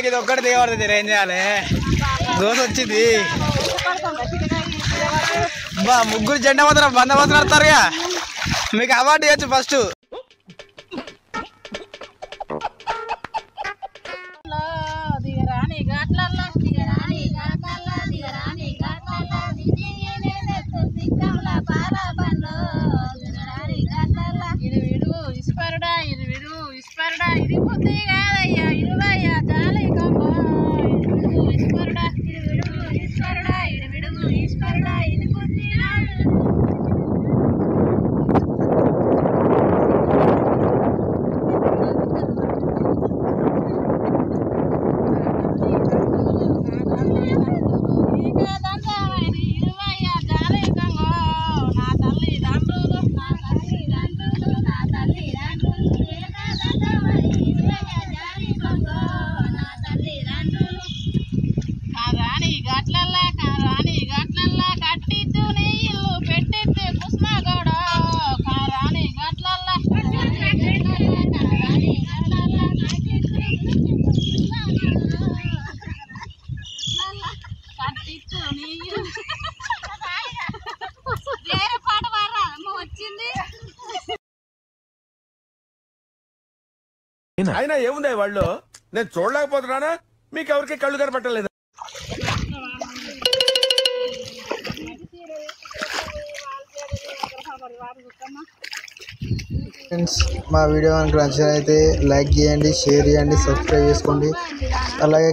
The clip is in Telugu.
ఇది ఒక్కటి దిగబడుతుంది ఏం చేయాలి దోశ వచ్చింది బా ముగ్గురు జెండా మాత్రం బందోబస్తు నడతారుగా మీకు అవార్డు ఇవ్వచ్చు ఫస్ట్ అయినా ఏముంది వాళ్ళు నేను చూడలేకపోతున్నానా మీకు ఎవరికి కళ్ళు కనపట్టలేదు ఫ్రెండ్స్ మా వీడియో కనుక నచ్చినట్లయితే లైక్ చేయండి షేర్ చేయండి సబ్స్క్రైబ్ చేసుకోండి అలాగే